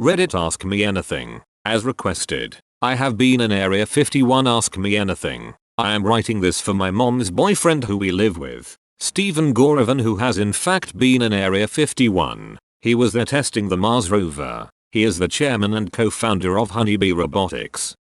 Reddit Ask Me Anything. As requested. I have been in Area 51. Ask me anything. I am writing this for my mom's boyfriend who we live with, Stephen Goravan, who has in fact been in Area 51. He was there testing the Mars rover. He is the chairman and co-founder of Honeybee Robotics.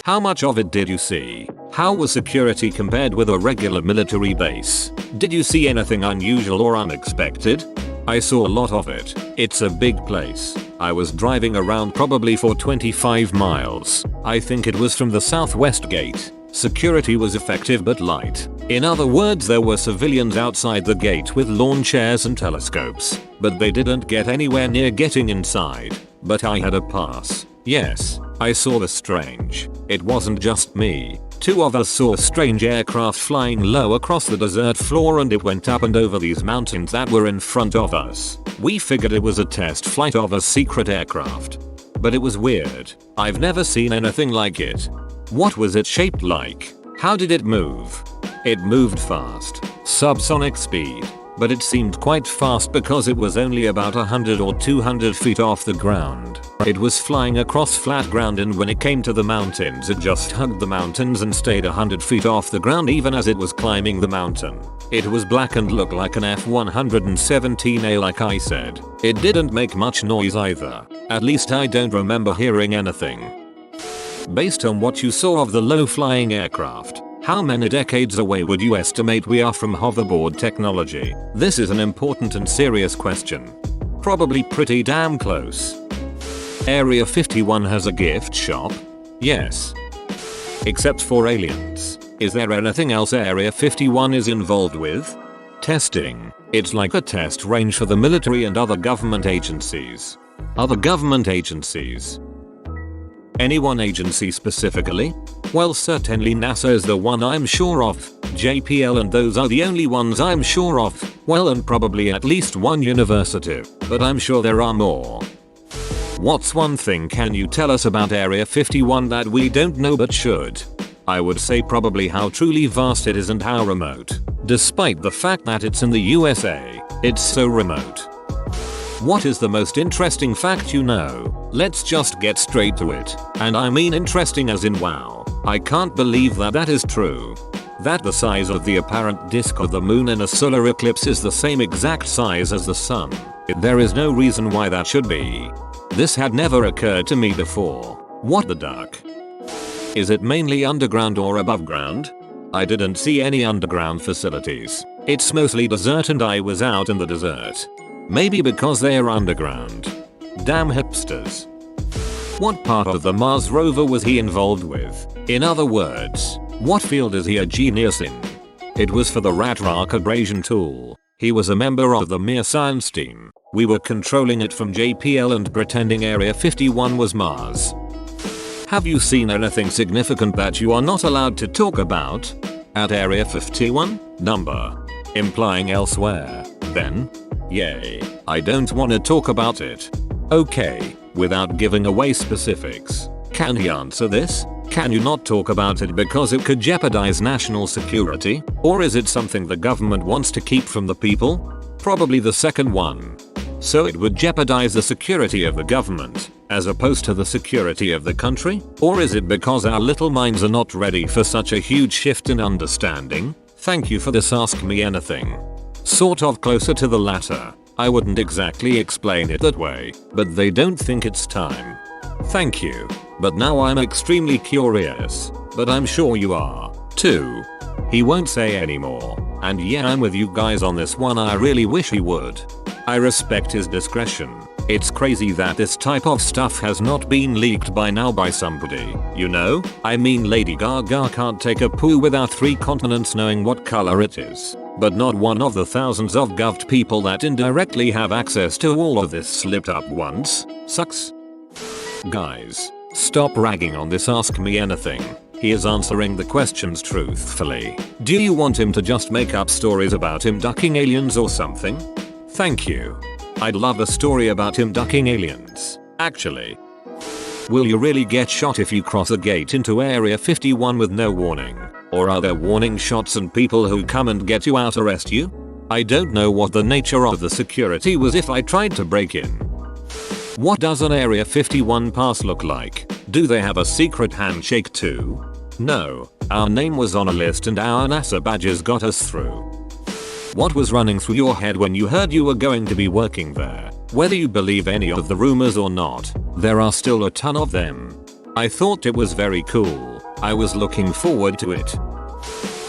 How much of it did you see? How was security compared with a regular military base? Did you see anything unusual or unexpected? I saw a lot of it. It's a big place. I was driving around probably for 25 miles. I think it was from the southwest gate. Security was effective but light. In other words, there were civilians outside the gate with lawn chairs and telescopes, but they didn't get anywhere near getting inside. But I had a pass. Yes, I saw the strange. It wasn't just me. Two of us saw a strange aircraft flying low across the desert floor, and it went up and over these mountains that were in front of us. We figured it was a test flight of a secret aircraft. But it was weird. I've never seen anything like it. What was it shaped like? How did it move? It moved fast. Subsonic speed. But it seemed quite fast because it was only about 100 or 200 feet off the ground. It was flying across flat ground, and when it came to the mountains it just hugged the mountains and stayed 100 feet off the ground even as it was climbing the mountain. It was black and looked like an F-117A like I said. It didn't make much noise either. At least I don't remember hearing anything. Based on what you saw of the low-flying aircraft, how many decades away would you estimate we are from hoverboard technology? This is an important and serious question. Probably pretty damn close. Area 51 has a gift shop? Yes. Except for aliens. Is there anything else Area 51 is involved with? Testing. It's like a test range for the military and other government agencies. Other government agencies? Any one agency specifically? Well, certainly NASA is the one I'm sure of, JPL, and those are the only ones I'm sure of. Well, and probably at least one university, but I'm sure there are more. What's one thing can you tell us about Area 51 that we don't know but should? I would say probably how truly vast it is and how remote. Despite the fact that it's in the USA, it's so remote. What is the most interesting fact you know? Let's just get straight to it. And I mean interesting as in wow. I can't believe that is true. That the size of the apparent disk of the moon in a solar eclipse is the same exact size as the sun. There is no reason why that should be. This had never occurred to me before. What the duck? Is it mainly underground or above ground? I didn't see any underground facilities. It's mostly desert and I was out in the desert. Maybe because they are underground. Damn hipsters. What part of the Mars rover was he involved with? In other words, what field is he a genius in? It was for the rat rock abrasion tool. He was a member of the mere science team. We were controlling it from JPL and pretending Area 51 was Mars. Have you seen anything significant that you are not allowed to talk about? At Area 51? Number. Implying elsewhere. Then? Yay. I don't want to talk about it. Okay. Without giving away specifics. Can he answer this? Can you not talk about it because it could jeopardize national security? Or is it something the government wants to keep from the people? Probably the second one. So it would jeopardize the security of the government, as opposed to the security of the country? Or is it because our little minds are not ready for such a huge shift in understanding? Thank you for this Ask Me Anything. Sort of closer to the latter. I wouldn't exactly explain it that way, but they don't think it's time. Thank you. But now I'm extremely curious. But I'm sure you are, too. He won't say anymore. And yeah, I'm with you guys on this one. I really wish he would. I respect his discretion. It's crazy that this type of stuff has not been leaked by now by somebody, you know? I mean, Lady Gaga can't take a poo without 3 continents knowing what color it is. But not one of the thousands of govt people that indirectly have access to all of this slipped up once. Sucks. Guys, stop ragging on this Ask Me Anything. He is answering the questions truthfully. Do you want him to just make up stories about him ducking aliens or something? Thank you. I'd love a story about him ducking aliens, actually. Will you really get shot if you cross a gate into Area 51 with no warning? Or are there warning shots and people who come and get you out arrest you? I don't know what the nature of the security was if I tried to break in. What does an Area 51 pass look like? Do they have a secret handshake too? No, our name was on a list and our NASA badges got us through. What was running through your head when you heard you were going to be working there? Whether you believe any of the rumors or not, there are still a ton of them. I thought it was very cool. I was looking forward to it.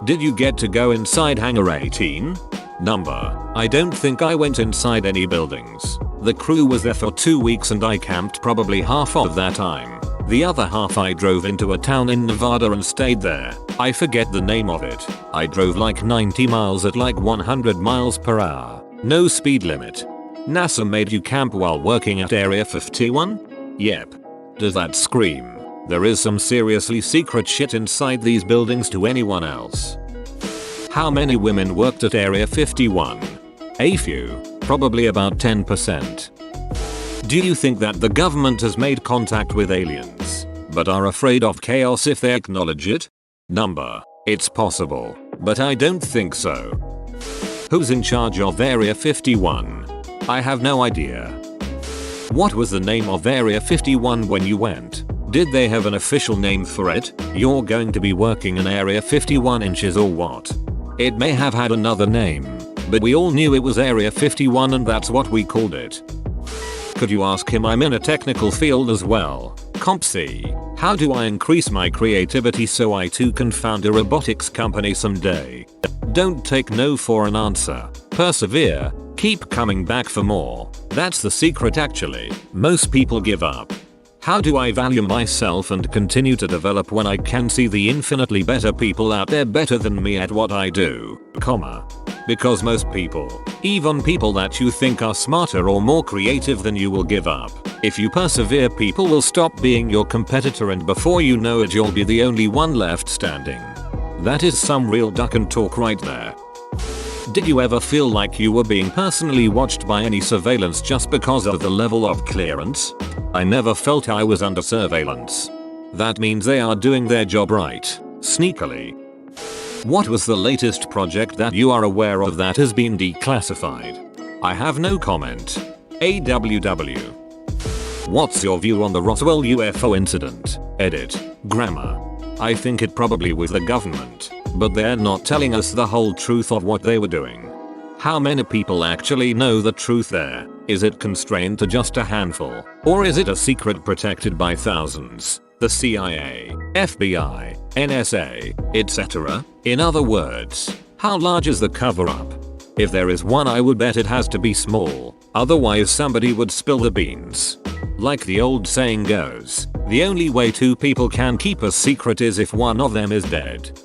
Did you get to go inside Hangar 18? Number. I don't think I went inside any buildings. The crew was there for 2 weeks and I camped probably half of that time. The other half I drove into a town in Nevada and stayed there. I forget the name of it. I drove like 90 miles at like 100 miles per hour. No speed limit. NASA made you camp while working at Area 51? Yep. Does that scream? There is some seriously secret shit inside these buildings to anyone else. How many women worked at Area 51? A few. Probably about 10%. Do you think that the government has made contact with aliens, but are afraid of chaos if they acknowledge it? Number. It's possible, but I don't think so. Who's in charge of Area 51? I have no idea. What was the name of Area 51 when you went? Did they have an official name for it? You're going to be working in Area 51 inches or what? It may have had another name, but we all knew it was Area 51 and that's what we called it. Could you ask him? I'm in a technical field as well. Comp C. How do I increase my creativity so I too can found a robotics company someday? Don't take no for an answer. Persevere. Keep coming back for more. That's the secret actually. Most people give up. How do I value myself and continue to develop when I can see the infinitely better people out there better than me at what I do, comma. Because most people, even people that you think are smarter or more creative than you, will give up. If you persevere, people will stop being your competitor and before you know it you'll be the only one left standing. That is some real duck and talk right there. Did you ever feel like you were being personally watched by any surveillance just because of the level of clearance? I never felt I was under surveillance. That means they are doing their job right, sneakily. What was the latest project that you are aware of that has been declassified? I have no comment. AWW. What's your view on the Roswell UFO incident? Edit. Grammar. I think it probably was the government, but they're not telling us the whole truth of what they were doing. How many people actually know the truth there? Is it constrained to just a handful? Or is it a secret protected by thousands? The CIA, FBI, NSA, etc. In other words, how large is the cover-up? If there is one, I would bet it has to be small, otherwise somebody would spill the beans. Like the old saying goes, the only way two people can keep a secret is if one of them is dead.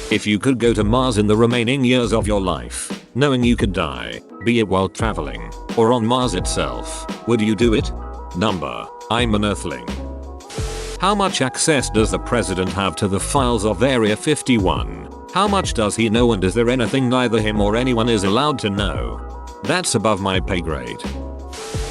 If you could go to Mars in the remaining years of your life, knowing you could die, be it while traveling, or on Mars itself, would you do it? Number. I'm an Earthling. How much access does the president have to the files of Area 51? How much does he know, and is there anything neither him or anyone is allowed to know? That's above my pay grade.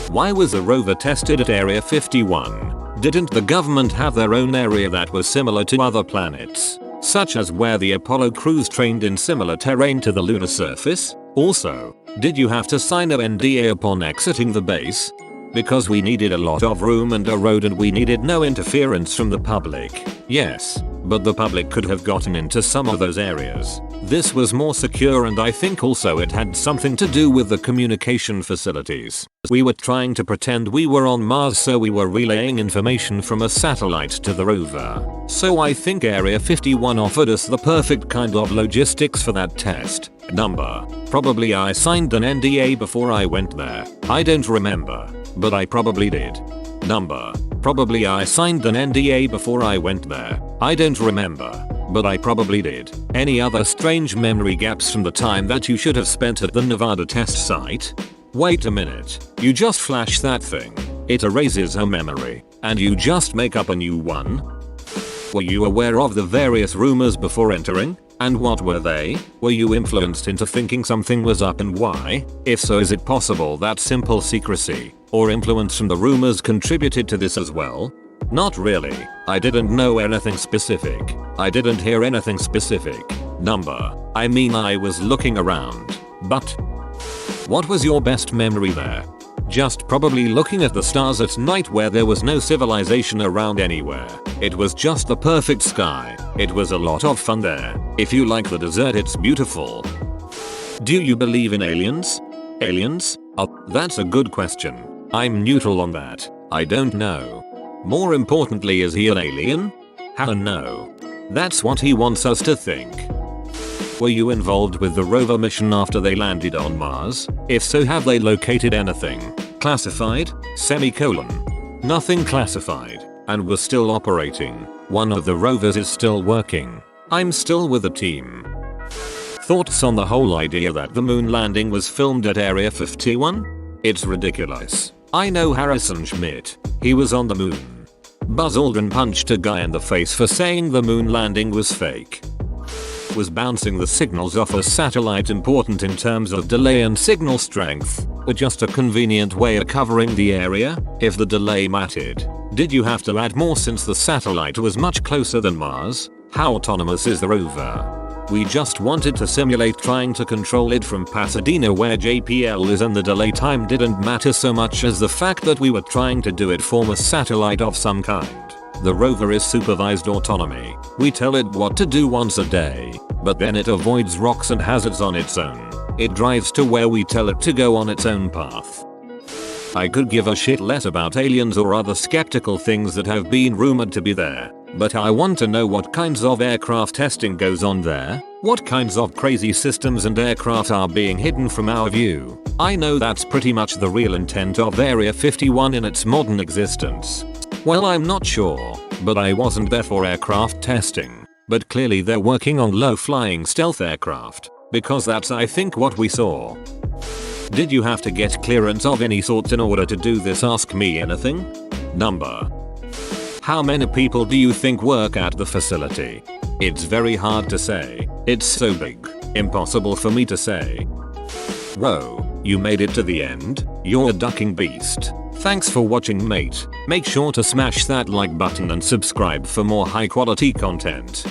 Why was the rover tested at Area 51? Didn't the government have their own area that was similar to other planets, such as where the Apollo crews trained in similar terrain to the lunar surface? Also, did you have to sign an NDA upon exiting the base? Because we needed a lot of room and a road and we needed no interference from the public. Yes, but the public could have gotten into some of those areas. This was more secure, and I think also it had something to do with the communication facilities. We were trying to pretend we were on Mars, so we were relaying information from a satellite to the rover. So I think Area 51 offered us the perfect kind of logistics for that test. Number. Probably I signed an NDA before I went there. I don't remember, but I probably did. Number. Probably I signed an NDA before I went there. I don't remember, but I probably did. Any other strange memory gaps from the time that you should have spent at the Nevada test site? Wait a minute, you just flash that thing, it erases her memory, and you just make up a new one? Were you aware of the various rumors before entering? And what were they? Were you influenced into thinking something was up, and why? If so, is it possible that simple secrecy or influence from the rumors contributed to this as well? Not really. I didn't know anything specific. I didn't hear anything specific. Number. I mean, I was looking around. But what was your best memory there? Just probably looking at the stars at night where there was no civilization around anywhere. It was just the perfect sky. It was a lot of fun there. If you like the desert, it's beautiful. Do you believe in aliens? Aliens? Oh, that's a good question. I'm neutral on that. I don't know. More importantly, is he an alien? No. That's what he wants us to think. Were you involved with the Rover mission after they landed on Mars? If so, have they located anything classified? Nothing classified, and we're still operating. One of the rovers is still working. I'm still with the team. Thoughts on the whole idea that the moon landing was filmed at Area 51? It's ridiculous. I know Harrison Schmitt. He was on the moon. Buzz Aldrin punched a guy in the face for saying the moon landing was fake. Was bouncing the signals off a satellite important in terms of delay and signal strength, or just a convenient way of covering the area? If the delay mattered, did you have to add more since the satellite was much closer than Mars? How autonomous is the rover? We just wanted to simulate trying to control it from Pasadena where JPL is, and the delay time didn't matter so much as the fact that we were trying to do it from a satellite of some kind. The rover is supervised autonomy. We tell it what to do once a day, but then it avoids rocks and hazards on its own. It drives to where we tell it to go on its own path. I could give a shit less about aliens or other skeptical things that have been rumored to be there, but I want to know what kinds of aircraft testing goes on there. What kinds of crazy systems and aircraft are being hidden from our view? I know that's pretty much the real intent of Area 51 in its modern existence. Well, I'm not sure, but I wasn't there for aircraft testing. But clearly they're working on low-flying stealth aircraft, because that's I think what we saw. Did you have to get clearance of any sort in order to do this? Ask me anything? Number. How many people do you think work at the facility? It's very hard to say. It's so big. Impossible for me to say. Whoa, you made it to the end? You're a ducking beast. Thanks for watching, mate. Make sure to smash that like button and subscribe for more high quality content.